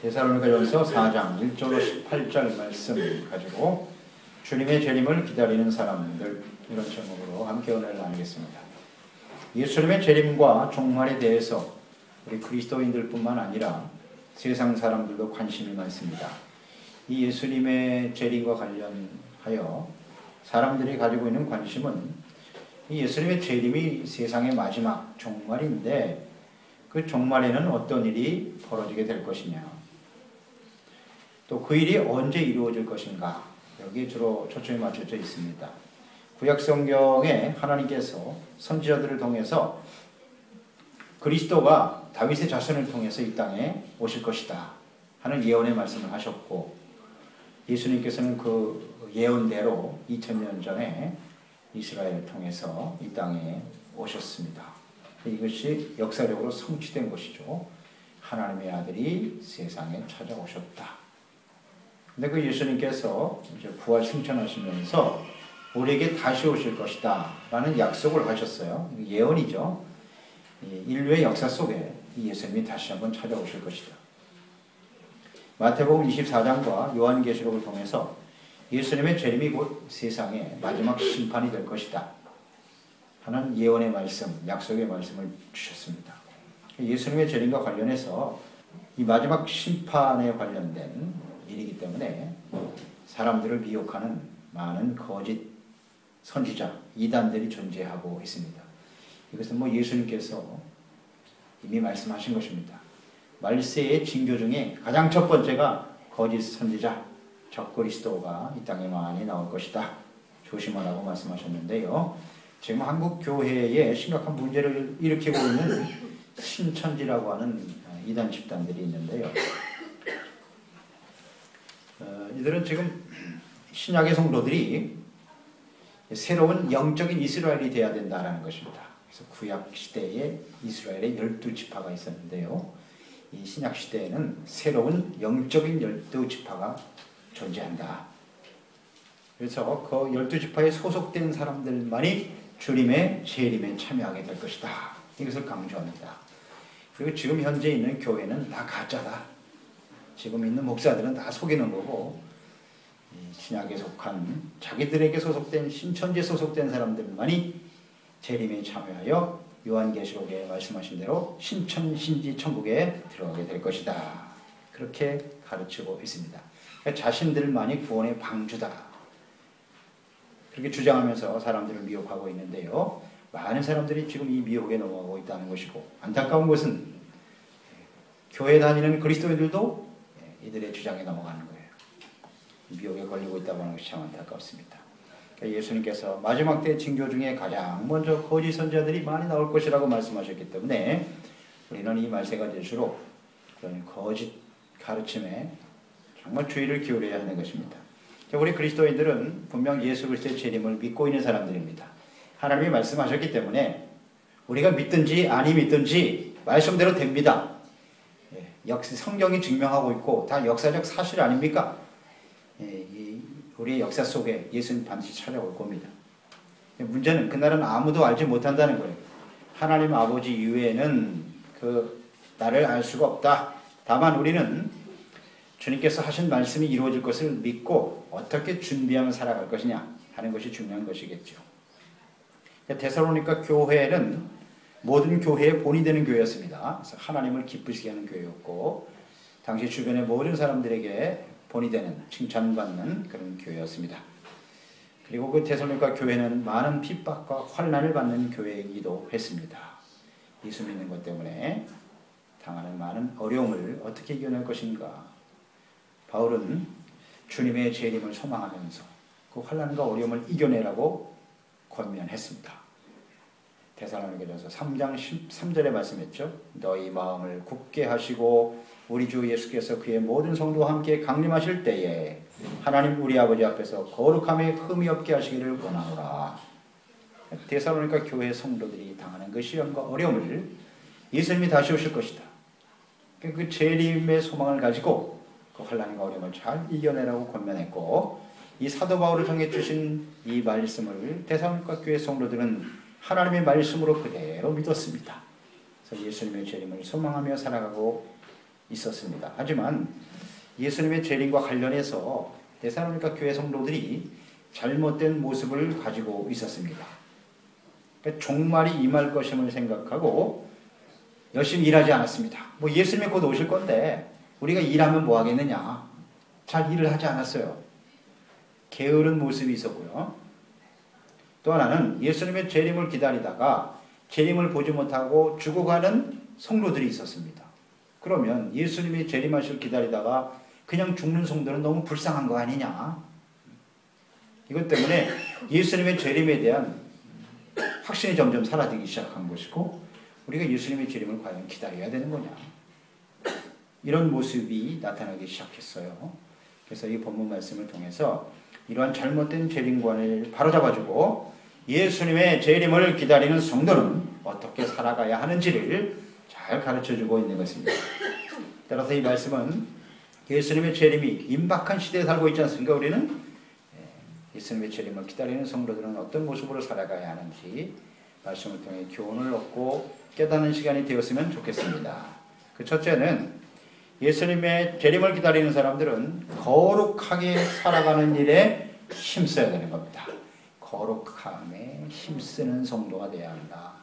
데살로니가전서 4장 1절로 18절 말씀 가지고 주님의 재림을 기다리는 사람들, 이런 제목으로 함께 은혜를 나누겠습니다. 예수님의 재림과 종말에 대해서 우리 그리스도인들뿐만 아니라 세상 사람들도 관심이 많습니다. 이 예수님의 재림과 관련하여 사람들이 가지고 있는 관심은 이 예수님의 재림이 세상의 마지막 종말인데, 그 종말에는 어떤 일이 벌어지게 될 것이냐, 또 그 일이 언제 이루어질 것인가, 여기에 주로 초점이 맞춰져 있습니다. 구약 성경에 하나님께서 선지자들을 통해서 그리스도가 다윗의 자손을 통해서 이 땅에 오실 것이다 하는 예언의 말씀을 하셨고, 예수님께서는 그 예언대로 2000년 전에 이스라엘을 통해서 이 땅에 오셨습니다. 이것이 역사적으로 성취된 것이죠. 하나님의 아들이 세상에 찾아오셨다. 근데 그 예수님께서 이제 부활 승천하시면서 우리에게 다시 오실 것이다 라는 약속을 하셨어요. 예언이죠. 인류의 역사 속에 이 예수님이 다시 한번 찾아오실 것이다. 마태복음 24장과 요한계시록을 통해서 예수님의 재림이 곧 세상의 마지막 심판이 될 것이다 하는 예언의 말씀, 약속의 말씀을 주셨습니다. 예수님의 재림과 관련해서 이 마지막 심판에 관련된 일이기 때문에 사람들을 미혹하는 많은 거짓 선지자, 이단들이 존재하고 있습니다. 이것은 예수님께서 이미 말씀하신 것입니다. 말세의 징조 중에 가장 첫 번째가 거짓 선지자, 적그리스도가 이 땅에 많이 나올 것이다, 조심하라고 말씀하셨는데요. 지금 한국 교회에 심각한 문제를 일으키고 있는 신천지라고 하는 이단 집단들이 있는데요. 이들은 지금 신약의 성도들이 새로운 영적인 이스라엘이 되어야 된다는 것입니다. 그래서 구약 시대에 이스라엘에 12지파가 있었는데요. 이 신약 시대에는 새로운 영적인 12지파가 존재한다. 그래서 그 12지파에 소속된 사람들만이 주님의 재림에 참여하게 될 것이다, 이것을 강조합니다. 그리고 지금 현재 있는 교회는 다 가짜다. 지금 있는 목사들은 다 속이는 거고, 신약에 속한 자기들에게 소속된 신천지에 소속된 사람들만이 재림에 참여하여 요한계시록에 말씀하신 대로 신천신지 천국에 들어가게 될 것이다, 그렇게 가르치고 있습니다. 그러니까 자신들만이 구원의 방주다, 그렇게 주장하면서 사람들을 미혹하고 있는데요. 많은 사람들이 지금 이 미혹에 넘어가고 있다는 것이고, 안타까운 것은 교회 다니는 그리스도인들도 이들의 주장에 넘어가는 거예요. 미혹에 걸리고 있다고 하는 것이 참 안타깝습니다. 그러니까 예수님께서 마지막 때 징조 중에 가장 먼저 거짓 선지자들이 많이 나올 것이라고 말씀하셨기 때문에 우리는 이 말세가 될수록 그런 거짓 가르침에 정말 주의를 기울여야 하는 것입니다. 우리 그리스도인들은 분명 예수 그리스도의 재림을 믿고 있는 사람들입니다. 하나님이 말씀하셨기 때문에 우리가 믿든지 아니 믿든지 말씀대로 됩니다. 역시 성경이 증명하고 있고 다 역사적 사실 아닙니까? 우리의 역사 속에 예수님 반드시 찾아올 겁니다. 문제는 그날은 아무도 알지 못한다는 거예요. 하나님 아버지 이외에는 나를 알 수가 없다. 다만 우리는 주님께서 하신 말씀이 이루어질 것을 믿고 어떻게 준비하며 살아갈 것이냐 하는 것이 중요한 것이겠죠. 데살로니가 교회는 모든 교회의 본이 되는 교회였습니다. 그래서 하나님을 기쁘시게 하는 교회였고, 당시 주변의 모든 사람들에게 본이 되는, 칭찬받는 그런 교회였습니다. 그리고 그 데살로니가 교회는 많은 핍박과 환난을 받는 교회이기도 했습니다. 예수 믿는 것 때문에 당하는 많은 어려움을 어떻게 이겨낼 것인가. 바울은 주님의 재림을 소망하면서 그 환난과 어려움을 이겨내라고 권면했습니다. 데살로니가전서 3장 13절에 말씀했죠. 너희 마음을 굳게 하시고 우리 주 예수께서 그의 모든 성도와 함께 강림하실 때에 하나님 우리 아버지 앞에서 거룩함에 흠이 없게 하시기를 원하노라. 데살로니가 교회 성도들이 당하는 그 시험과 어려움을 예수님이 다시 오실 것이다, 그 재림의 소망을 가지고 그 환난과 어려움을 잘 이겨내라고 권면했고, 이 사도 바울을 통해 주신 이 말씀을 데살로니가 교회 성도들은 하나님의 말씀으로 그대로 믿었습니다. 그래서 예수님의 재림을 소망하며 살아가고 있었습니다. 하지만 예수님의 재림과 관련해서 데살로니가 교회 성도들이 잘못된 모습을 가지고 있었습니다. 그러니까 종말이 임할 것임을 생각하고 열심히 일하지 않았습니다. 뭐 예수님이 곧 오실 건데 우리가 일하면 뭐 하겠느냐. 잘 일을 하지 않았어요. 게으른 모습이 있었고요. 또 하나는 예수님의 재림을 기다리다가 재림을 보지 못하고 죽어가는 성도들이 있었습니다. 그러면 예수님이 재림하실 기다리다가 그냥 죽는 성도는 너무 불쌍한 거 아니냐. 이것 때문에 예수님의 재림에 대한 확신이 점점 사라지기 시작한 것이고 우리가 예수님의 재림을 과연 기다려야 되는 거냐. 이런 모습이 나타나기 시작했어요. 그래서 이 본문 말씀을 통해서 이러한 잘못된 재림관을 바로잡아주고 예수님의 재림을 기다리는 성도는 어떻게 살아가야 하는지를 잘 가르쳐주고 있는 것입니다. 따라서 이 말씀은 예수님의 재림이 임박한 시대에 살고 있지 않습니까? 우리는 예수님의 재림을 기다리는 성도들은 어떤 모습으로 살아가야 하는지 말씀을 통해 교훈을 얻고 깨닫는 시간이 되었으면 좋겠습니다. 그 첫째는 예수님의 재림을 기다리는 사람들은 거룩하게 살아가는 일에 힘써야 되는 겁니다. 거룩함에 힘쓰는 성도가 되어야 한다.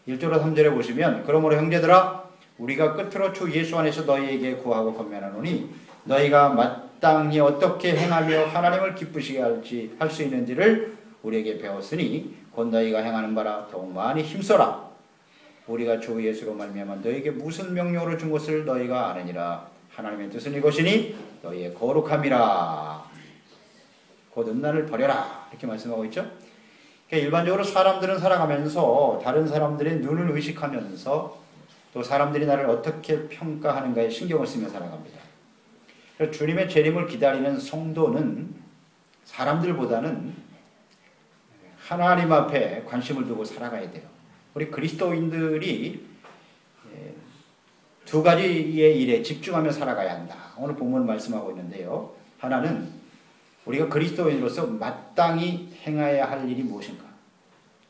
1절로 3절에 보시면 그러므로 형제들아 우리가 끝으로 주 예수 안에서 너희에게 구하고 권면하노니 너희가 마땅히 어떻게 행하며 하나님을 기쁘시게 할지 할 수 있는지를 우리에게 배웠으니 곧 너희가 행하는 바라 더욱 많이 힘써라. 우리가 주 예수로 말미암아 너희에게 무슨 명령으로 준 것을 너희가 아느니라. 하나님의 뜻은 이것이니 너희의 거룩함이라. 곧 음란을 버려라. 이렇게 말씀하고 있죠. 그러니까 일반적으로 사람들은 살아가면서 다른 사람들의 눈을 의식하면서 또 사람들이 나를 어떻게 평가하는가에 신경을 쓰며 살아갑니다. 그래서 주님의 재림을 기다리는 성도는 사람들보다는 하나님 앞에 관심을 두고 살아가야 돼요. 우리 그리스도인들이 두 가지의 일에 집중하며 살아가야 한다. 오늘 본문 말씀하고 있는데요. 하나는 우리가 그리스도인으로서 마땅히 행해야 할 일이 무엇인가.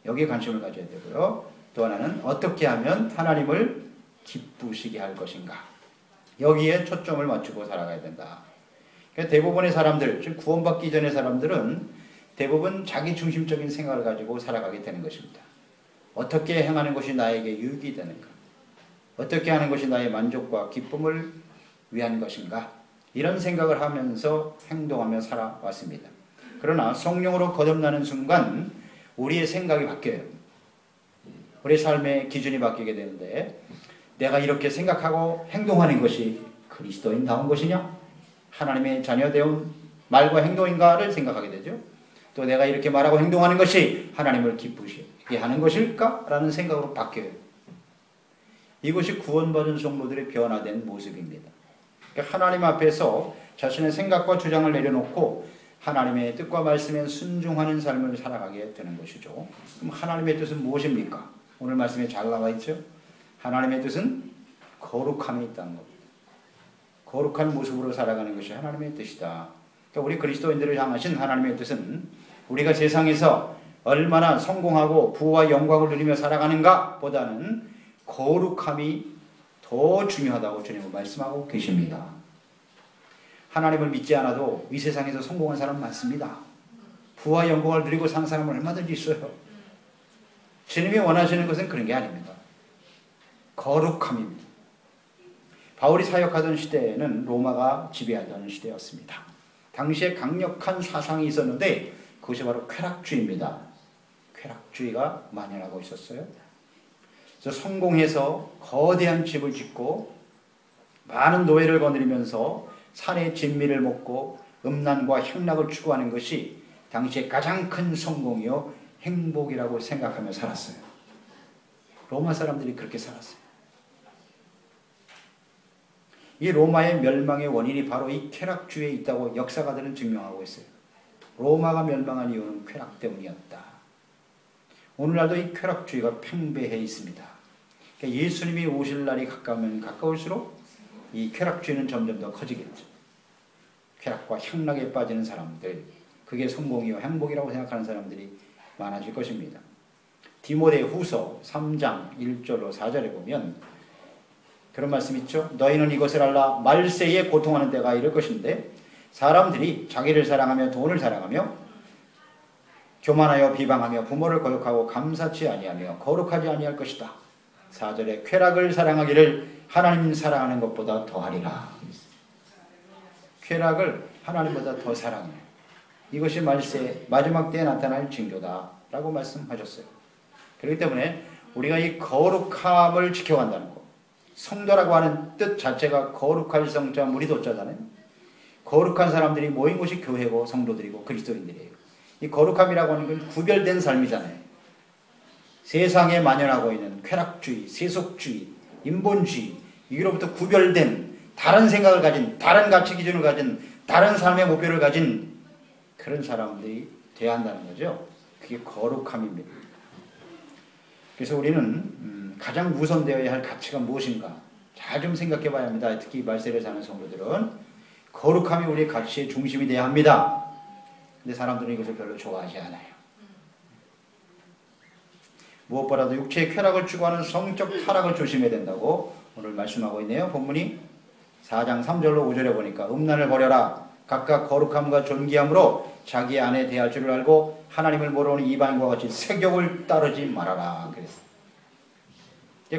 여기에 관심을 가져야 되고요. 또 하나는 어떻게 하면 하나님을 기쁘시게 할 것인가. 여기에 초점을 맞추고 살아가야 된다. 그러니까 대부분의 사람들, 즉 구원받기 전의 사람들은 대부분 자기 중심적인 생각을 가지고 살아가게 되는 것입니다. 어떻게 행하는 것이 나에게 유익이 되는가? 어떻게 하는 것이 나의 만족과 기쁨을 위한 것인가? 이런 생각을 하면서 행동하며 살아왔습니다. 그러나 성령으로 거듭나는 순간 우리의 생각이 바뀌어요. 우리의 삶의 기준이 바뀌게 되는데 내가 이렇게 생각하고 행동하는 것이 그리스도인다운 것이냐? 하나님의 자녀되온 말과 행동인가를 생각하게 되죠. 또 내가 이렇게 말하고 행동하는 것이 하나님을 기쁘시게 하는 것일까? 라는 생각으로 바뀌어요. 이것이 구원받은 성도들의 변화된 모습입니다. 그러니까 하나님 앞에서 자신의 생각과 주장을 내려놓고 하나님의 뜻과 말씀에 순종하는 삶을 살아가게 되는 것이죠. 그럼 하나님의 뜻은 무엇입니까? 오늘 말씀에 잘 나와 있죠. 하나님의 뜻은 거룩함에 있다는 겁니다. 거룩한 모습으로 살아가는 것이 하나님의 뜻이다. 그러니까 우리 그리스도인들을 향하신 하나님의 뜻은 우리가 세상에서 얼마나 성공하고 부와 영광을 누리며 살아가는가 보다는 거룩함이 더 중요하다고 주님은 말씀하고 계십니다. 하나님을 믿지 않아도 이 세상에서 성공한 사람 많습니다. 부와 영광을 누리고 사는 사람은 얼마든지 있어요. 주님이 원하시는 것은 그런 게 아닙니다. 거룩함입니다. 바울이 사역하던 시대에는 로마가 지배하던 시대였습니다. 당시에 강력한 사상이 있었는데 그것이 바로 쾌락주의입니다. 쾌락주의가 만연하고 있었어요. 그래서 성공해서 거대한 집을 짓고 많은 노예를 거느리면서 산의 진미를 먹고 음란과 향락을 추구하는 것이 당시에 가장 큰 성공이요 행복이라고 생각하며 살았어요. 로마 사람들이 그렇게 살았어요. 이 로마의 멸망의 원인이 바로 이 쾌락주의에 있다고 역사가들은 증명하고 있어요. 로마가 멸망한 이유는 쾌락 때문이었다. 오늘날도 이 쾌락주의가 팽배해 있습니다. 그러니까 예수님이 오실 날이 가까우면 가까울수록 이 쾌락주의는 점점 더 커지겠죠. 쾌락과 향락에 빠지는 사람들, 그게 성공이요 행복이라고 생각하는 사람들이 많아질 것입니다. 디모데 후서 3장 1절로 4절에 보면 그런 말씀 있죠. 너희는 이것을 알라. 말세에 고통하는 때가 이럴 것인데 사람들이 자기를 사랑하며 돈을 사랑하며 교만하여 비방하며 부모를 거역하고 감사치 아니하며 거룩하지 아니할 것이다. 4절에 쾌락을 사랑하기를 하나님 사랑하는 것보다 더하리라. 쾌락을 하나님보다 더 사랑해요. 이것이 말세 마지막 때에 나타날 징조다 라고 말씀하셨어요. 그렇기 때문에 우리가 이 거룩함을 지켜간다는 것, 성도라고 하는 뜻 자체가 거룩할 성자 무리도자잖아요. 거룩한 사람들이 모인 곳이 교회고 성도들이고 그리스도인들이에요. 이 거룩함이라고 하는 건 구별된 삶이잖아요. 세상에 만연하고 있는 쾌락주의, 세속주의, 인본주의, 이로부터 구별된 다른 생각을 가진, 다른 가치 기준을 가진, 다른 삶의 목표를 가진 그런 사람들이 돼야 한다는 거죠. 그게 거룩함입니다. 그래서 우리는 가장 우선되어야 할 가치가 무엇인가 잘 좀 생각해 봐야 합니다. 특히 말세를 사는 성도들은 거룩함이 우리의 가치의 중심이 되어야 합니다. 근데 사람들은 이것을 별로 좋아하지 않아요. 무엇보다도 육체의 쾌락을 추구하는 성적 타락을 조심해야 된다고 오늘 말씀하고 있네요. 본문이 4장 3절로 5절에 보니까 음란을 버려라. 각각 거룩함과 존귀함으로 자기 안에 대할 줄을 알고 하나님을 모르는 이방인과 같이 세욕을 따르지 말아라. 그랬어요.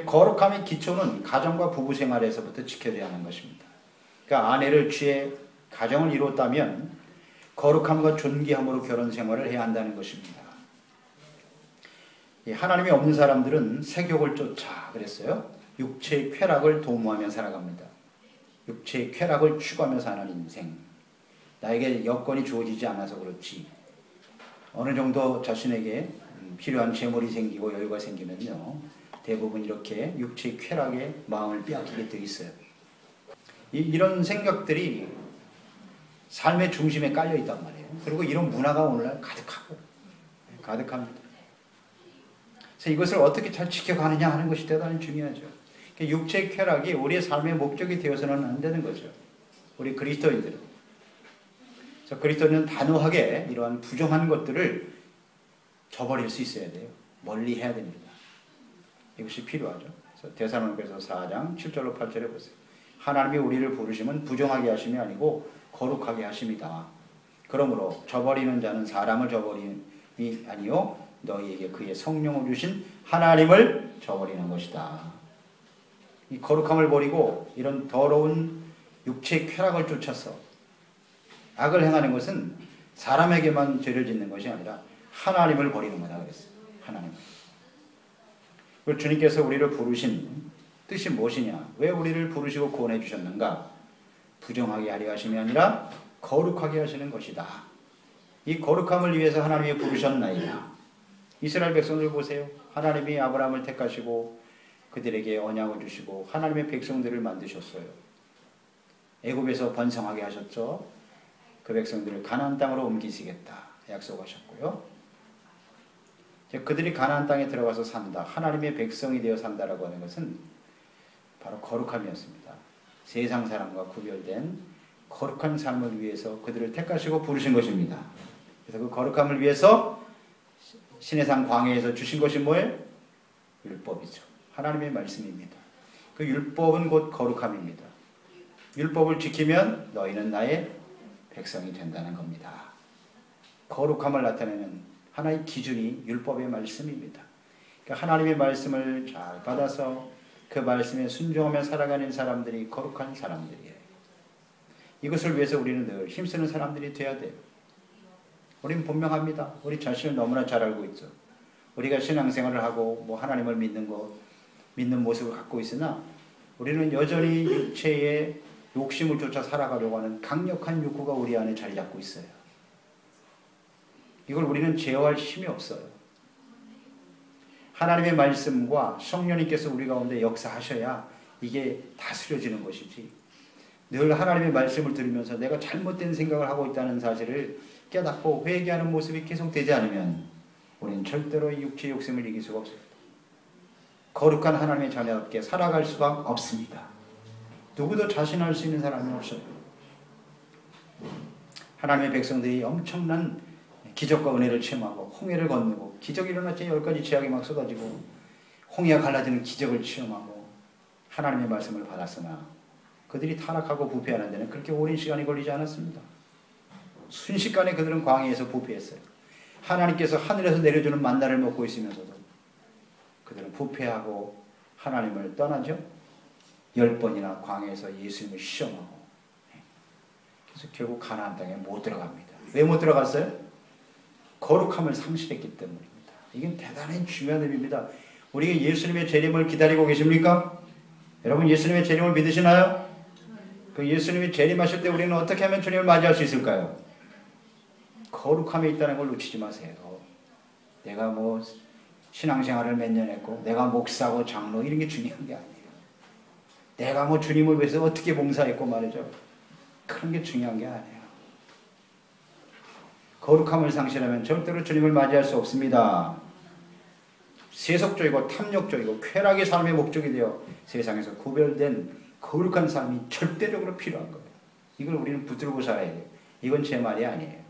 거룩함의 기초는 가정과 부부 생활에서부터 지켜져야 하는 것입니다. 그러니까 아내를 취해 가정을 이뤘다면 거룩함과 존귀함으로 결혼 생활을 해야 한다는 것입니다. 하나님이 없는 사람들은 세욕을 쫓아 그랬어요. 육체의 쾌락을 도모하며 살아갑니다. 육체의 쾌락을 추구하며 사는 인생. 나에게 여건이 주어지지 않아서 그렇지. 어느 정도 자신에게 필요한 재물이 생기고 여유가 생기면요. 대부분 이렇게 육체의 쾌락에 마음을 빼앗기게 되어 있어요. 이런 생각들이 삶의 중심에 깔려 있단 말이에요. 그리고 이런 문화가 오늘날 가득합니다. 그래서 이것을 어떻게 잘 지켜가느냐 하는 것이 대단히 중요하죠. 육체의 쾌락이 우리의 삶의 목적이 되어서는 안 되는 거죠. 우리 그리스도인들은. 그래서 그리스도인은 단호하게 이러한 부정한 것들을 저버릴 수 있어야 돼요. 멀리 해야 됩니다. 이것이 필요하죠. 그래서 데살로니가서 4장 7절로 8절에 보세요. 하나님이 우리를 부르심은 부정하게 하심이 아니고 거룩하게 하심이다. 그러므로 저버리는 자는 사람을 저버림이 아니요 너희에게 그의 성령을 주신 하나님을 저버리는 것이다. 이 거룩함을 버리고 이런 더러운 육체의 쾌락을 쫓아서 악을 행하는 것은 사람에게만 죄를 짓는 것이 아니라 하나님을 버리는 거다 그랬어요. 하나님. 그리고 주님께서 우리를 부르신 뜻이 무엇이냐? 왜 우리를 부르시고 구원해 주셨는가? 부정하게 하려 하심이 아니라 거룩하게 하시는 것이다. 이 거룩함을 위해서 하나님이 부르셨나이다. 이스라엘 백성들 보세요. 하나님이 아브라함을 택하시고 그들에게 언약을 주시고 하나님의 백성들을 만드셨어요. 애굽에서 번성하게 하셨죠. 그 백성들을 가나안 땅으로 옮기시겠다 약속하셨고요. 그들이 가나안 땅에 들어가서 산다. 하나님의 백성이 되어 산다라고 하는 것은 바로 거룩함이었습니다. 세상 사람과 구별된 거룩한 삶을 위해서 그들을 택하시고 부르신 것입니다. 그래서 그 거룩함을 위해서 시내산 광야에서 주신 것이 뭐예요? 율법이죠. 하나님의 말씀입니다. 그 율법은 곧 거룩함입니다. 율법을 지키면 너희는 나의 백성이 된다는 겁니다. 거룩함을 나타내는 하나의 기준이 율법의 말씀입니다. 그러니까 하나님의 말씀을 잘 받아서 그 말씀에 순종하며 살아가는 사람들이 거룩한 사람들이에요. 이것을 위해서 우리는 늘 힘쓰는 사람들이 돼야 돼요. 우리는 분명합니다. 우리 자신을 너무나 잘 알고 있죠. 우리가 신앙생활을 하고 하나님을 믿는 모습을 갖고 있으나 우리는 여전히 육체의 욕심을 쫓아 살아가려고 하는 강력한 욕구가 우리 안에 자리 잡고 있어요. 이걸 우리는 제어할 힘이 없어요. 하나님의 말씀과 성령님께서 우리 가운데 역사하셔야 이게 다스려지는 것이지. 늘 하나님의 말씀을 들으면서 내가 잘못된 생각을 하고 있다는 사실을 깨닫고 회개하는 모습이 계속되지 않으면 우리는 절대로 이 육체의 욕심을 이길 수가 없습니다. 거룩한 하나님의 자녀답게 살아갈 수가 없습니다. 누구도 자신할 수 있는 사람이 없어요. 하나님의 백성들이 엄청난 기적과 은혜를 체험하고 홍해를 건너고 기적이 일어났지 10가지 제약이 막 쏟아지고 홍해가 갈라지는 기적을 체험하고 하나님의 말씀을 받았으나 그들이 타락하고 부패하는 데는 그렇게 오랜 시간이 걸리지 않았습니다. 순식간에 그들은 광야에서 부패했어요. 하나님께서 하늘에서 내려주는 만나를 먹고 있으면서도 그들은 부패하고 하나님을 떠나죠. 10번이나 광야에서 예수님을 시험하고, 그래서 결국 가나안 땅에 못 들어갑니다. 왜 못 들어갔어요? 거룩함을 상실했기 때문입니다. 이건 대단히 중요한 의미입니다. 우리가 예수님의 재림을 기다리고 계십니까? 여러분 예수님의 재림을 믿으시나요? 그 예수님이 재림하실 때 우리는 어떻게 하면 주님을 맞이할 수 있을까요? 거룩함에 있다는 걸 놓치지 마세요. 내가 뭐 신앙생활을 몇 년 했고 내가 목사고 장로 이런 게 중요한 게 아니에요. 내가 뭐 주님을 위해서 어떻게 봉사했고 말이죠. 그런 게 중요한 게 아니에요. 거룩함을 상실하면 절대로 주님을 맞이할 수 없습니다. 세속적이고 탐욕적이고 쾌락의 삶의 목적이 되어 세상에서 구별된 거룩한 삶이 절대적으로 필요한 거예요. 이걸 우리는 붙들고 살아야 돼요. 이건 제 말이 아니에요.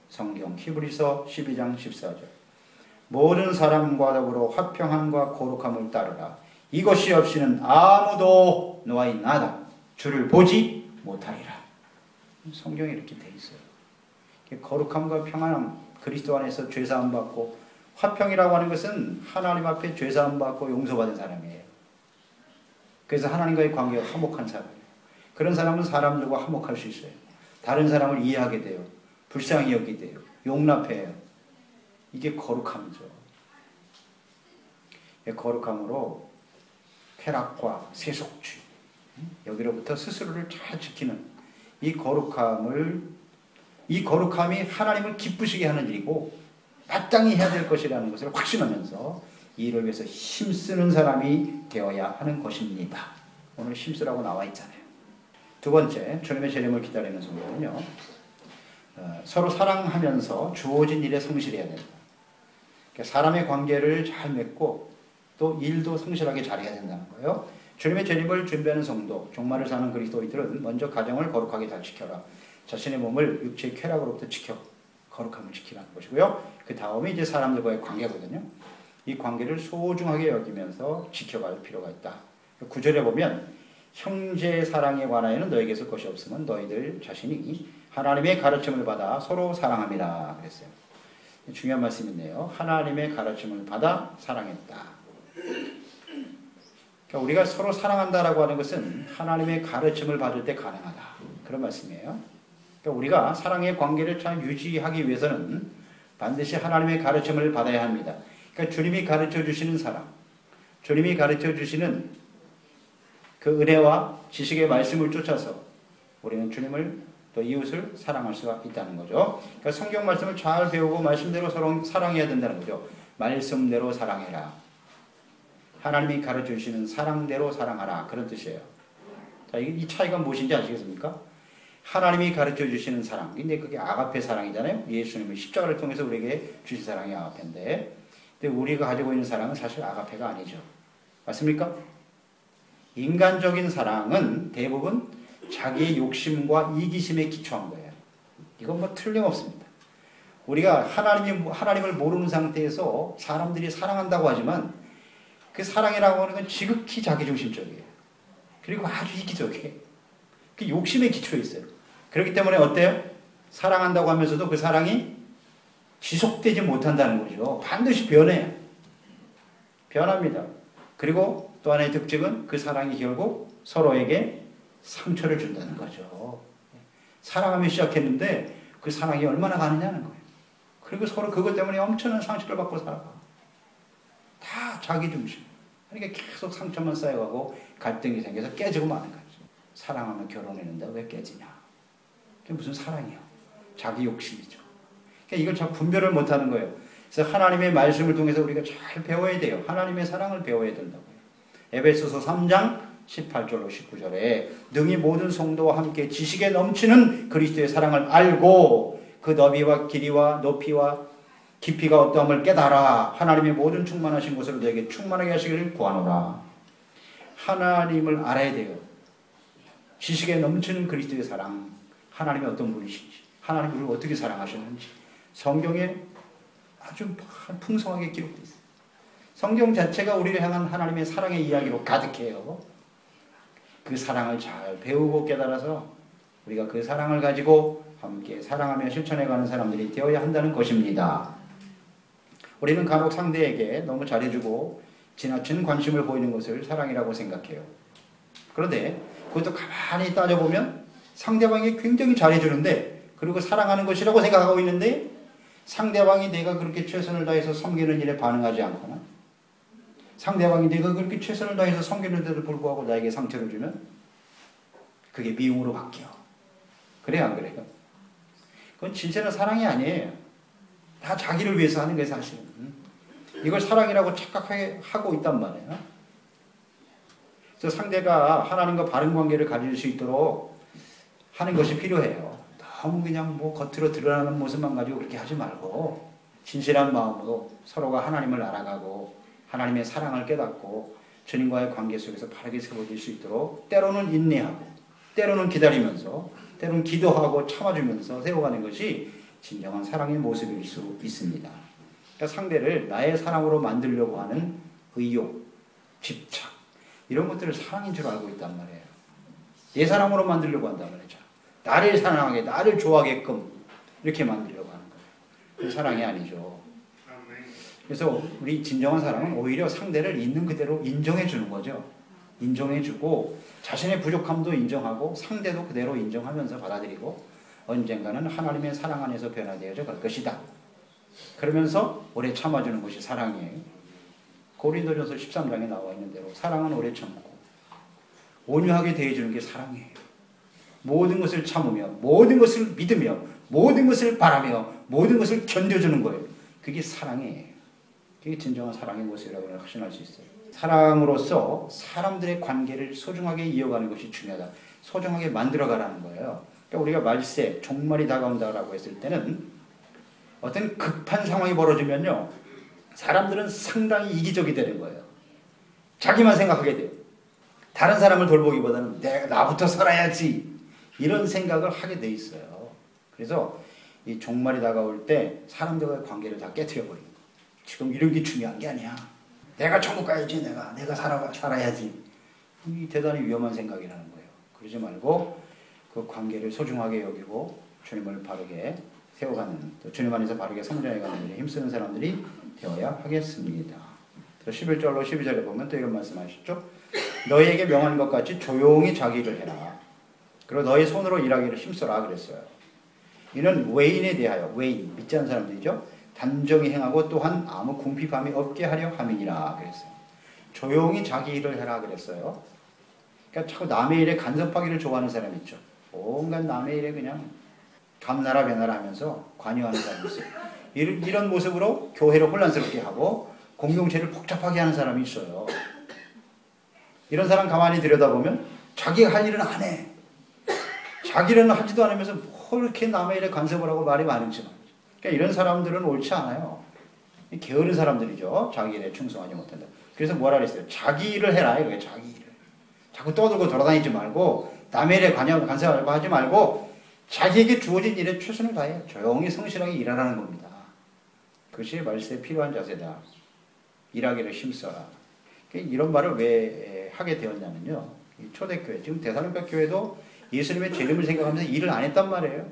성경 히브리서 12장 14절 모든 사람과 더불어 화평함과 거룩함을 따르라. 이것이 없이는 아무도 너와 나다 주를 보지 못하리라. 성경에 이렇게 돼 있어요. 거룩함과 평안함, 그리스도 안에서 죄사함 받고, 화평이라고 하는 것은 하나님 앞에 죄사함 받고 용서받은 사람이에요. 그래서 하나님과의 관계가 화목한 사람이에요. 그런 사람은 사람들과 화목할 수 있어요. 다른 사람을 이해하게 돼요. 불쌍히 여기게 돼요. 용납해요. 이게 거룩함이죠. 거룩함으로 쾌락과 세속주의, 여기로부터 스스로를 잘 지키는 이 거룩함이 하나님을 기쁘시게 하는 일이고 마땅히 해야 될 것이라는 것을 확신하면서 이 일을 위해서 힘쓰는 사람이 되어야 하는 것입니다. 오늘 힘쓰라고 나와 있잖아요. 두 번째, 주님의 재림을 기다리는 성도는요, 서로 사랑하면서 주어진 일에 성실해야 된다. 사람의 관계를 잘 맺고 또 일도 성실하게 잘해야 된다는 거예요. 주님의 재림을 준비하는 성도, 종말을 사는 그리스도인들은 먼저 가정을 거룩하게 잘 지켜라. 자신의 몸을 육체의 쾌락으로부터 지켜 거룩함을 지키라는 것이고요. 그 다음에 이제 사람들과의 관계거든요. 이 관계를 소중하게 여기면서 지켜갈 필요가 있다. 9절에 보면 형제 사랑에 관하여는 너에게서 것이 없으면 너희들 자신이 하나님의 가르침을 받아 서로 사랑함이라 그랬어요. 중요한 말씀인데요. 하나님의 가르침을 받아 사랑했다. 그러니까 우리가 서로 사랑한다라고 하는 것은 하나님의 가르침을 받을 때 가능하다. 그런 말씀이에요. 그러니까 우리가 사랑의 관계를 잘 유지하기 위해서는 반드시 하나님의 가르침을 받아야 합니다. 그러니까 주님이 가르쳐 주시는 사랑, 주님이 가르쳐 주시는 그 은혜와 지식의 말씀을 쫓아서 우리는 주님을 또 이웃을 사랑할 수가 있다는 거죠. 그러니까 성경 말씀을 잘 배우고 말씀대로 서로 사랑해야 된다는 거죠. 말씀대로 사랑해라. 하나님이 가르쳐 주시는 사랑대로 사랑하라. 그런 뜻이에요. 자, 이 차이가 무엇인지 아시겠습니까? 하나님이 가르쳐 주시는 사랑. 근데 그게 아가페 사랑이잖아요. 예수님의 십자가를 통해서 우리에게 주신 사랑이 아가페인데, 근데 우리가 가지고 있는 사랑은 사실 아가페가 아니죠. 맞습니까? 인간적인 사랑은 대부분 자기의 욕심과 이기심에 기초한 거예요. 이건 뭐 틀림없습니다. 우리가 하나님을 모르는 상태에서 사람들이 사랑한다고 하지만 그 사랑이라고 하는 건 지극히 자기중심적이에요. 그리고 아주 이기적이에요. 그 욕심에 기초해 있어요. 그렇기 때문에 어때요? 사랑한다고 하면서도 그 사랑이 지속되지 못한다는 거죠. 반드시 변해요. 변합니다. 그리고 또 하나의 특징은 그 사랑이 결국 서로에게 상처를 준다는 거죠. 사랑하며 시작했는데 그 사랑이 얼마나 가느냐는 거예요. 그리고 서로 그것 때문에 엄청난 상처를 받고 살아가. 다 자기 중심. 그러니까 계속 상처만 쌓여가고 갈등이 생겨서 깨지고 마는 거죠. 사랑하면 결혼했는데 왜 깨지냐. 그게 무슨 사랑이야. 자기 욕심이죠. 그러니까 이걸 잘 분별을 못하는 거예요. 그래서 하나님의 말씀을 통해서 우리가 잘 배워야 돼요. 하나님의 사랑을 배워야 된다고요. 에베소서 3장 18절로 19절에 능히 모든 성도와 함께 지식에 넘치는 그리스도의 사랑을 알고 그 너비와 길이와 높이와 깊이가 어떠함을 깨달아 하나님의 모든 충만하신 것을 너에게 충만하게 하시기를 구하노라. 하나님을 알아야 돼요. 지식에 넘치는 그리스도의 사랑, 하나님이 어떤 분이신지, 하나님 우리를 어떻게 사랑하셨는지 성경에 아주 풍성하게 기록되어 있어요. 성경 자체가 우리를 향한 하나님의 사랑의 이야기로 가득해요. 그 사랑을 잘 배우고 깨달아서 우리가 그 사랑을 가지고 함께 사랑하며 실천해가는 사람들이 되어야 한다는 것입니다. 우리는 간혹 상대에게 너무 잘해주고 지나친 관심을 보이는 것을 사랑이라고 생각해요. 그런데 그것도 가만히 따져보면 상대방이 굉장히 잘해주는데 그리고 사랑하는 것이라고 생각하고 있는데 상대방이 내가 그렇게 최선을 다해서 섬기는 일에 반응하지 않거나 상대방이 내가 그렇게 최선을 다해서 섬기는데도 불구하고 나에게 상처를 주면 그게 미움으로 바뀌어. 그래요, 안 그래요? 그건 진짜는 사랑이 아니에요. 다 자기를 위해서 하는 거예요, 사실은. 이걸 사랑이라고 착각하고 있단 말이에요. 그래서 상대가 하나님과 바른 관계를 가질 수 있도록 하는 것이 필요해요. 너무 그냥 뭐 겉으로 드러나는 모습만 가지고 그렇게 하지 말고 진실한 마음으로 서로가 하나님을 알아가고 하나님의 사랑을 깨닫고 주님과의 관계 속에서 바르게 세워질 수 있도록 때로는 인내하고 때로는 기다리면서 때로는 기도하고 참아주면서 세워가는 것이 진정한 사랑의 모습일 수 있습니다. 그러니까 상대를 나의 사랑으로 만들려고 하는 의욕, 집착 이런 것들을 사랑인 줄 알고 있단 말이에요. 내 사랑으로 만들려고 한단 말이죠. 나를 사랑하게, 나를 좋아하게끔 이렇게 만들려고 하는 거예요. 그건 사랑이 아니죠. 그래서 우리 진정한 사랑은 오히려 상대를 있는 그대로 인정해 주는 거죠. 인정해 주고 자신의 부족함도 인정하고 상대도 그대로 인정하면서 받아들이고 언젠가는 하나님의 사랑 안에서 변화되어져 갈 것이다. 그러면서 오래 참아주는 것이 사랑이에요. 고린도전서 13장에 나와 있는 대로 사랑은 오래 참고 온유하게 대해주는 게 사랑이에요. 모든 것을 참으며 모든 것을 믿으며 모든 것을 바라며 모든 것을 견뎌주는 거예요. 그게 사랑이에요. 그게 진정한 사랑의 모습이라고 확신할 수 있어요. 사랑으로서 사람들의 관계를 소중하게 이어가는 것이 중요하다. 소중하게 만들어가라는 거예요. 그러니까 우리가 말세, 종말이 다가온다라고 했을 때는 어떤 급한 상황이 벌어지면요. 사람들은 상당히 이기적이 되는 거예요. 자기만 생각하게 돼요. 다른 사람을 돌보기보다는 내가 나부터 살아야지 이런 생각을 하게 돼 있어요. 그래서 이 종말이 다가올 때 사람들과의 관계를 다 깨트려 버리는 거예요. 지금 이런 게 중요한 게 아니야. 내가 천국 가야지. 내가 살아야지. 이 대단히 위험한 생각이라는 거예요. 그러지 말고 그 관계를 소중하게 여기고 주님을 바르게 세워가는 또 주님 안에서 바르게 성장해가는 일에 힘쓰는 사람들이 되어야 하겠습니다. 11절로 12절에 보면 또 이런 말씀하셨죠. 너희에게 명한 것 같이 조용히 자기 일을 해라. 그리고 너희 손으로 일하기를 힘써라 그랬어요. 이는 외인에 대하여 외인 믿지 않는 사람들이죠. 단정히 행하고 또한 아무 궁핍함이 없게 하려 함이니라 그랬어요. 조용히 자기 일을 해라 그랬어요. 그러니까 자꾸 남의 일에 간섭하기를 좋아하는 사람이 있죠. 온갖 남의 일에 그냥 감나라 배나라 하면서 관여하는 사람이 있어요. 이런 모습으로 교회를 혼란스럽게 하고 공동체를 복잡하게 하는 사람이 있어요. 이런 사람 가만히 들여다보면 자기가 할 일은 안 해. 자기는 하지도 않으면서 뭐 이렇게 남의 일에 간섭을 하고 말이 많은지. 그러니까 이런 사람들은 옳지 않아요. 게으른 사람들이죠. 자기 일에 충성하지 못한다. 그래서 뭐라 그랬어요? 자기 일을 해라. 이거예요. 자기 일을. 자꾸 떠들고 돌아다니지 말고 남의 일에 간섭하지 말고 자기에게 주어진 일에 최선을 다해 조용히 성실하게 일하라는 겁니다. 그것이 말세에 필요한 자세다. 일하기를 힘써라. 이런 말을 왜 하게 되었냐면요. 초대교회, 지금 데살로니가 교회도 예수님의 재림을 생각하면서 일을 안 했단 말이에요.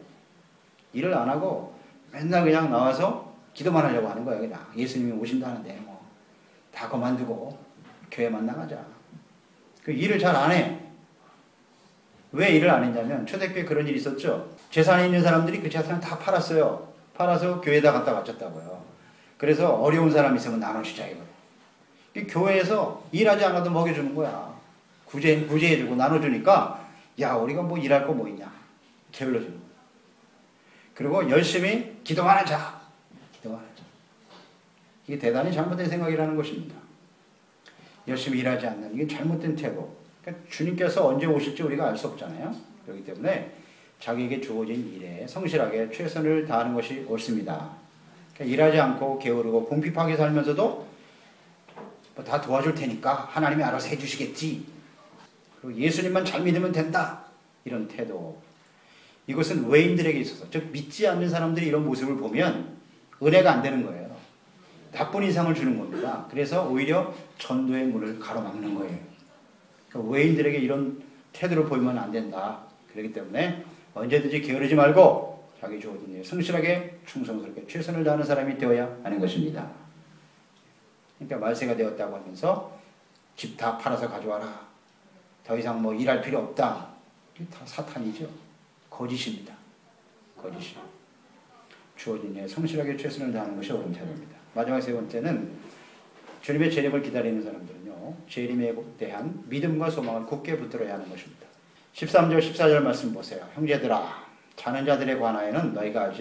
일을 안 하고 맨날 그냥 나와서 기도만 하려고 하는 거예요. 그냥 예수님이 오신다는데 뭐 다 그만두고 교회만 나가자. 그 일을 잘 안 해. 왜 일을 안 했냐면 초대교회 그런 일이 있었죠. 재산이 있는 사람들이 그 재산을 다 팔았어요. 팔아서 교회에다 갖다 바쳤다고요. 그래서 어려운 사람 있으면 나눠주자 이거. 교회에서 일하지 않아도 먹여주는 거야. 구제해주고 나눠주니까 야 우리가 뭐 일할 거 뭐 있냐. 게을러주는 거야. 그리고 열심히 기도만 하자. 기도만 하자. 이게 대단히 잘못된 생각이라는 것입니다. 열심히 일하지 않는 이게 잘못된 태도. 그러니까 주님께서 언제 오실지 우리가 알 수 없잖아요. 그렇기 때문에 자기에게 주어진 일에 성실하게 최선을 다하는 것이 옳습니다. 그러니까 일하지 않고 게으르고 궁핍하게 살면서도 뭐 다 도와줄 테니까 하나님이 알아서 해주시겠지. 그리고 예수님만 잘 믿으면 된다. 이런 태도. 이것은 외인들에게 있어서 즉 믿지 않는 사람들이 이런 모습을 보면 은혜가 안 되는 거예요. 나쁜 인상을 주는 겁니다. 그래서 오히려 전도의 문을 가로막는 거예요. 그러니까 외인들에게 이런 태도를 보이면 안 된다. 그렇기 때문에 언제든지 게으르지 말고 자기 주어진 일 성실하게 충성스럽게 최선을 다하는 사람이 되어야 하는 것입니다. 그러니까 말세가 되었다고 하면서 집 다 팔아서 가져와라. 더 이상 뭐 일할 필요 없다. 이게 다 사탄이죠. 거짓입니다. 거짓이요. 주어진 일 성실하게 최선을 다하는 것이 옳은 태도입니다. 마지막 세 번째는 주님의 재림을 기다리는 사람들은요, 재림에 대한 믿음과 소망을 굳게 붙들어야 하는 것입니다. 13절 14절 말씀 보세요. 형제들아, 자는 자들에 관하여는 너희가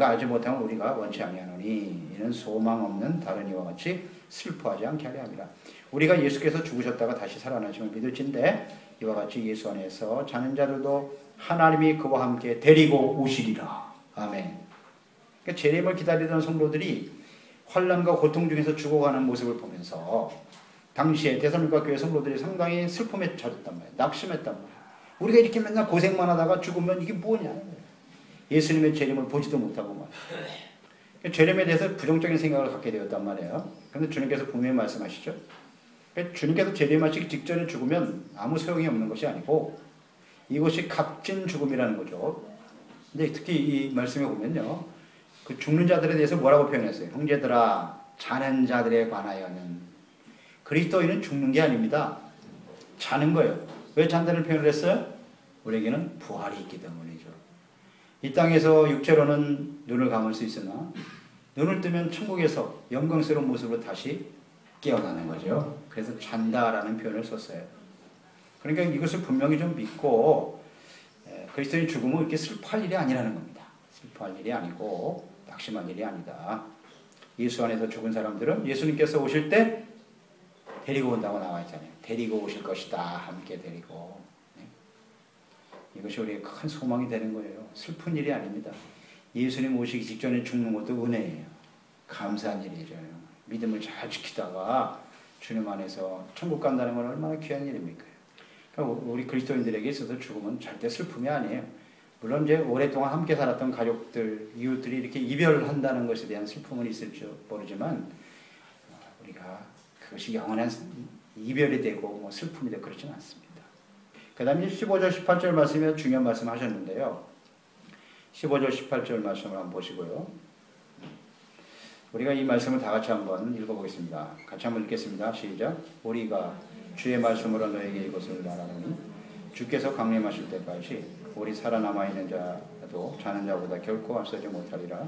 알지 못하면 우리가 원치 아니하노니 이는 소망 없는 다른 이와 같이 슬퍼하지 않게 하려 함이라. 우리가 예수께서 죽으셨다가 다시 살아나심을 믿을진대 이와 같이 예수 안에서 자는 자들도 하나님이 그와 함께 데리고 오시리라. 아멘. 그러니까 재림을 기다리던 성도들이 환난과 고통 중에서 죽어가는 모습을 보면서 당시에 데살로니가 교회 성도들이 상당히 슬픔에 젖었단 말이에요. 낙심했단 말이에요. 우리가 이렇게 맨날 고생만 하다가 죽으면 이게 뭐냐. 예수님의 재림을 보지도 못하고 말이에요. 재림에 대해서 부정적인 생각을 갖게 되었단 말이에요. 그런데 주님께서 분명히 말씀하시죠. 주님께서 재림하시기 직전에 죽으면 아무 소용이 없는 것이 아니고 이것이 값진 죽음이라는 거죠. 근데 특히 이 말씀에 보면요, 그 죽는 자들에 대해서 뭐라고 표현했어요? 형제들아, 자는 자들에 관하여는. 그리스도인은 죽는 게 아닙니다. 자는 거예요. 왜 잔다는 표현을 했어요? 우리에게는 부활이 있기 때문이죠. 이 땅에서 육체로는 눈을 감을 수 있으나 눈을 뜨면 천국에서 영광스러운 모습으로 다시 깨어나는 거죠. 그래서 잔다라는 표현을 썼어요. 그러니까 이것을 분명히 좀 믿고 그리스도인 죽음은 이렇게 슬퍼할 일이 아니라는 겁니다. 슬퍼할 일이 아니고 낙심할 일이 아니다. 예수 안에서 죽은 사람들은 예수님께서 오실 때 데리고 온다고 나와 있잖아요. 데리고 오실 것이다. 함께 데리고. 이것이 우리의 큰 소망이 되는 거예요. 슬픈 일이 아닙니다. 예수님 오시기 직전에 죽는 것도 은혜예요. 감사한 일이죠. 믿음을 잘 지키다가 주님 안에서 천국 간다는 건 얼마나 귀한 일입니까? 그러니까 우리 그리스도인들에게 있어서 죽음은 절대 슬픔이 아니에요. 물론 이제 오랫동안 함께 살았던 가족들, 이웃들이 이렇게 이별한다는 것에 대한 슬픔은 있을지 모르지만 우리가 그것이 영원한 이별이 되고 뭐 슬픔이 되고 그렇지는 않습니다. 그 다음에 15절 18절 말씀에 중요한 말씀 하셨는데요. 15절 18절 말씀을 한번 보시고요. 우리가 이 말씀을 다 같이 한번 읽어보겠습니다. 같이 한번 읽겠습니다. 시작. 우리가 주의 말씀으로 너에게 이것을 말하노니 주께서 강림하실 때까지 우리 살아남아 있는 자도 자는 자보다 결코 앞서지 못하리라.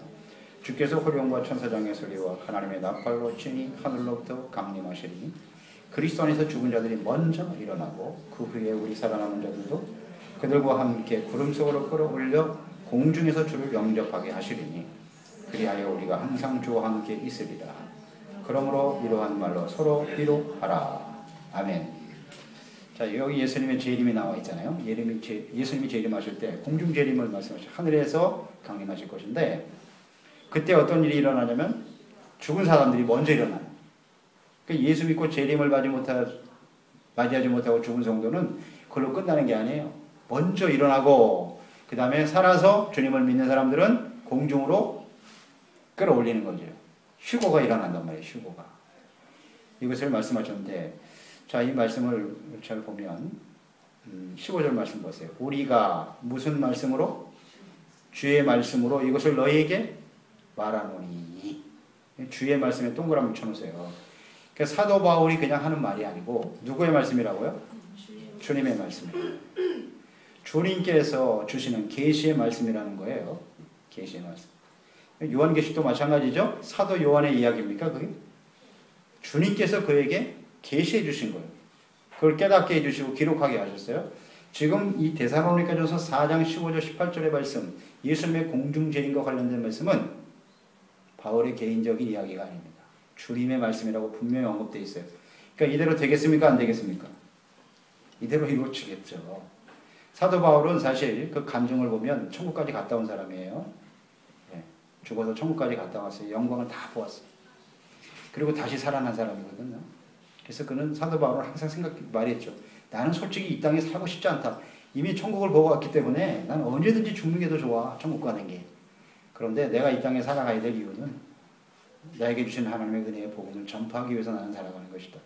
주께서 호령과 천사장의 소리와 하나님의 나팔로 치니 하늘로부터 강림하시리니 그리스도 안에서 죽은 자들이 먼저 일어나고 그 후에 우리 살아남은 자들도 그들과 함께 구름 속으로 끌어올려 공중에서 주를 영접하게 하시리니 그리하여 우리가 항상 주와 함께 있으리라. 그러므로 이러한 말로 서로 위로하라. 아멘. 자, 여기 예수님의 재림이 나와 있잖아요. 예수님이 재림하실 때 공중 재림을 말씀하시죠. 하늘에서 강림하실 것인데 그때 어떤 일이 일어나냐면 죽은 사람들이 먼저 일어나요. 그러니까 예수 믿고 재림을 맞이하지 못하고 죽은 성도는 그걸로 끝나는 게 아니에요. 먼저 일어나고 그 다음에 살아서 주님을 믿는 사람들은 공중으로 끌어올리는 거죠. 휴거가 일어난단 말이에요. 휴거가. 이것을 말씀하셨는데 자, 이 말씀을 잘 보면 15절 말씀 보세요. 우리가 무슨 말씀으로? 주의 말씀으로 이것을 너희에게 말하노니. 주의 말씀에 동그라미 쳐놓으세요. 그러니까 사도 바울이 그냥 하는 말이 아니고 누구의 말씀이라고요? 주님의 말씀이에요. 주님께서 주시는 계시의 말씀이라는 거예요. 계시의 말씀. 요한계시도 마찬가지죠. 사도 요한의 이야기입니까? 그게? 주님께서 그에게 계시해 주신 거예요. 그걸 깨닫게 해주시고 기록하게 하셨어요. 지금 이 데살로니가전서 4장 15절 18절의 말씀, 예수님의 공중재림과 관련된 말씀은 바울의 개인적인 이야기가 아닙니다. 주님의 말씀이라고 분명히 언급되어 있어요. 그러니까 이대로 되겠습니까? 안 되겠습니까? 이대로 이루어지겠죠. 사도 바울은 사실 그 간증을 보면 천국까지 갔다 온 사람이에요. 네. 죽어서 천국까지 갔다 왔어요. 영광을 다 보았어요. 그리고 다시 살아난 사람이거든요. 그래서 그는 사도 바울은 항상 말했죠. 나는 솔직히 이 땅에 살고 싶지 않다. 이미 천국을 보고 왔기 때문에 나는 언제든지 죽는 게 더 좋아. 천국 가는 게. 그런데 내가 이 땅에 살아가야 될 이유는 나에게 주신 하나님의 은혜의 복음을 전파하기 위해서 나는 살아가는 것이다.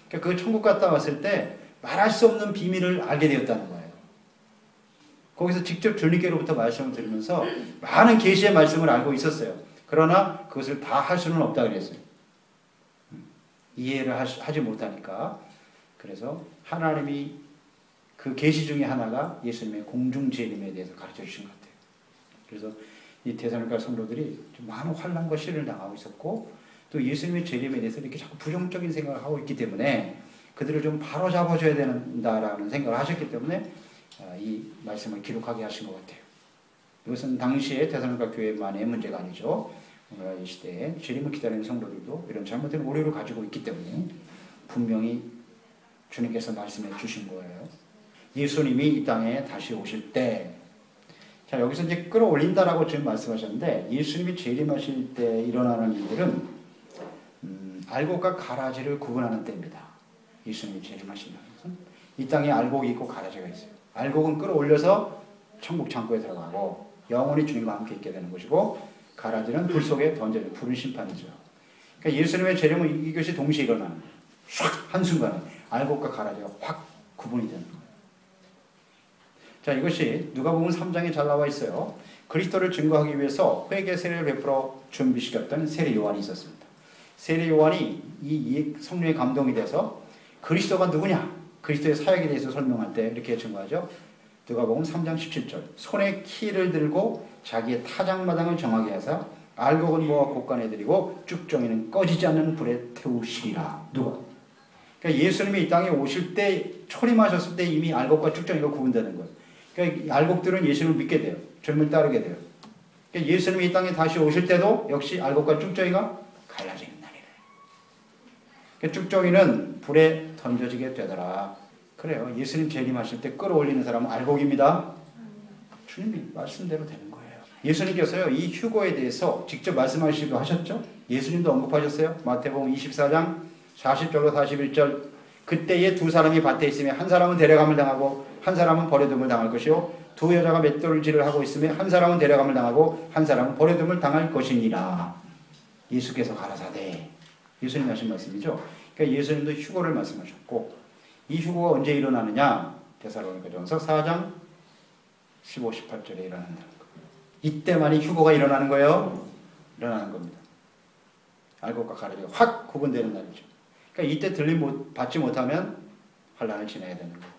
그러니까 그 천국 갔다 왔을 때 말할 수 없는 비밀을 알게 되었다는 거예요. 거기서 직접 주님께로부터 말씀을 들으면서 많은 계시의 말씀을 알고 있었어요. 그러나 그것을 다 할 수는 없다 그랬어요. 이해를 하지 못하니까. 그래서 하나님이 그 계시 중에 하나가 예수님의 공중 재림에 대해서 가르쳐 주신 것 같아요. 그래서 이 데살로니가 성도들이 좀 많은 환난과 시련을 당하고 있었고 또 예수님의 재림에 대해서 이렇게 자꾸 부정적인 생각을 하고 있기 때문에 그들을 좀 바로잡아줘야 된다라는 생각을 하셨기 때문에 이 말씀을 기록하게 하신 것 같아요. 이것은 당시에 데살로니가 교회만의 문제가 아니죠. 이 시대에 재림을 기다리는 성도들도 이런 잘못된 오류를 가지고 있기 때문에 분명히 주님께서 말씀해 주신 거예요. 예수님이 이 땅에 다시 오실 때, 자 여기서 이제 끌어올린다라고 지금 말씀하셨는데 예수님이 재림하실 때 일어나는 일들은 알곡과 가라지를 구분하는 때입니다. 예수님이 재림하신다는 것은 이 땅에 알곡이 있고 가라지가 있어요. 알곡은 끌어올려서 천국 창고에 들어가고 영원히 주님과 함께 있게 되는 것이고 가라지는 불 속에 던져져 불은 심판이죠. 그러니까 예수님의 재림은 이것이 동시에 일어나는 거예요. 샥 한순간에 알곡과 가라지가 확 구분이 되는 거예요. 자, 이것이 누가복음 3장에 잘 나와 있어요. 그리스도를 증거하기 위해서 회개 세례를 베풀어 준비시켰던 세례 요한이 있었습니다. 세례 요한이 이 성령의 감동이 돼서 그리스도가 누구냐? 그리스도의 사역에 대해서 설명할 때 이렇게 증거하죠. 누가복음 3장 17절. 손에 키를 들고 자기의 타작마당을 정하게 하사 알곡은 모아 곳간에 들이고 쭉정이는 꺼지지 않는 불에 태우시리라. 누가? 그러니까 예수님이 이 땅에 오실 때 초림하셨을 때 이미 알곡과 쭉정이가 구분되는 거예요. 그러니까 알곡들은 예수님을 믿게 돼요. 주님을 따르게 돼요. 그러니까 예수님이 이 땅에 다시 오실 때도 역시 알곡과 쭉정이가 갈라지는 날이에요. 그러니까 쭉정이는 불에 던져지게 되더라. 그래요. 예수님 재림하실 때 끌어올리는 사람은 알곡입니다. 주님이 말씀대로 되는 거예요. 예수님께서요, 이 휴거에 대해서 직접 말씀하시기도 하셨죠? 예수님도 언급하셨어요. 마태복음 24장 40절로 41절. 그때에 두 사람이 밭에 있으며 한 사람은 데려감을 당하고 한 사람은 버려둠을 당할 것이요 두 여자가 맷돌질을 하고 있으며 한 사람은 데려감을 당하고 한 사람은 버려둠을 당할 것이니라. 예수께서 가라사대. 예수님 하신 말씀이죠. 그러니까 예수님도 휴거를 말씀하셨고 이 휴거가 언제 일어나느냐? 데살로니가전서 4장 15, 18절에 일어난다는 거예요. 이때만이 휴거가 일어나는 거예요. 일어나는 겁니다. 알곡과 가라지가 확 구분되는 날이죠. 그러니까 이때 받지 못하면 환난을 지나야 되는 거예요.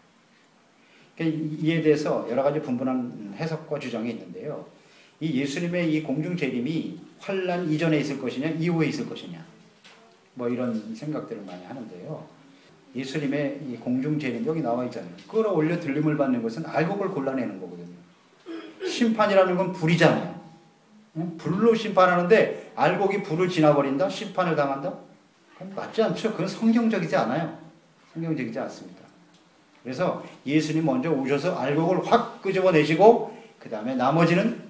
그러니까 이에 대해서 여러 가지 분분한 해석과 주장이 있는데요. 이 예수님의 이 공중 재림이 환난 이전에 있을 것이냐, 이후에 있을 것이냐, 뭐 이런 생각들을 많이 하는데요. 예수님의 이 공중 재림 여기 나와 있잖아요. 끌어올려 들림을 받는 것은 알곡을 골라내는 거거든요. 심판이라는 건 불이잖아요. 불로 심판하는데 알곡이 불을 지나버린다? 심판을 당한다? 그건 맞지 않죠. 그건 성경적이지 않아요. 성경적이지 않습니다. 그래서 예수님 먼저 오셔서 알곡을 확 끄집어내시고 그 다음에 나머지는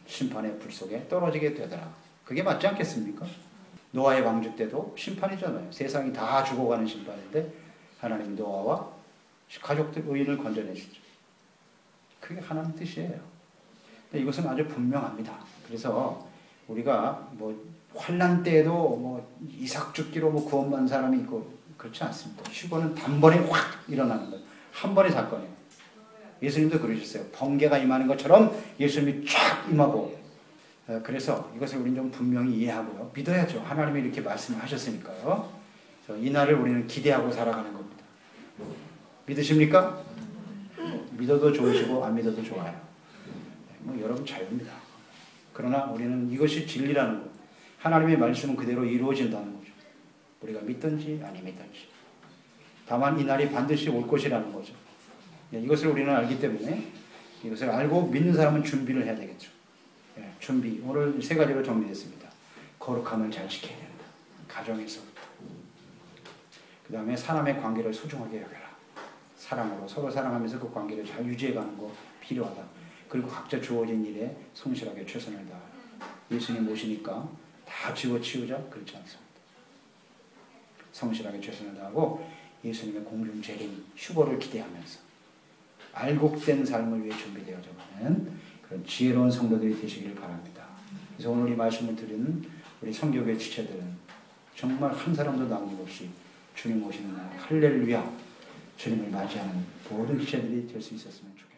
심판의 불 속에 떨어지게 되더라. 그게 맞지 않겠습니까? 노아의 방주 때도 심판이잖아요. 세상이 다 죽어가는 심판인데 하나님 노아와 가족들 의인을 건져내시죠. 그게 하나님 뜻이에요. 근데 이것은 아주 분명합니다. 그래서 우리가 뭐 환난 때에도 뭐 이삭 죽기로 뭐 구원받은 사람이 있고 그렇지 않습니다. 휴거는 단번에 확 일어나는 거예요. 한 번의 사건이에요. 예수님도 그러셨어요. 번개가 임하는 것처럼 예수님이 쫙 임하고. 그래서 이것을 우리는 좀 분명히 이해하고요. 믿어야죠. 하나님이 이렇게 말씀하셨으니까요. 이 날을 우리는 기대하고 살아가는 겁니다. 믿으십니까? 믿어도 좋으시고 안 믿어도 좋아요. 뭐 여러분 자유입니다. 그러나 우리는 이것이 진리라는 것. 하나님의 말씀은 그대로 이루어진다는 거죠. 우리가 믿든지 아니 믿든지. 다만 이 날이 반드시 올 것이라는 거죠. 이것을 우리는 알기 때문에 이것을 알고 믿는 사람은 준비를 해야 되겠죠. 준비. 오늘 세 가지로 정리했습니다. 거룩함을 잘 지켜야 된다. 가정에서부터. 그 다음에 사람의 관계를 소중하게 여겨라. 사랑으로 서로 사랑하면서 그 관계를 잘 유지해가는 거 필요하다. 그리고 각자 주어진 일에 성실하게 최선을 다하라. 예수님 오시니까 다 집어치우자? 그렇지 않습니다. 성실하게 최선을 다하고 예수님의 공중 재림 휴거를 기대하면서 알곡된 삶을 위해 준비되어져가는 그런 지혜로운 성도들이 되시기를 바랍니다. 그래서 오늘 이 말씀을 드리는 우리 성교회 지체들은 정말 한 사람도 남김없이 주님 오시는 날 할렐루야 주님을 맞이하는 모든 시대들이 될 수 있었으면 좋겠습니다.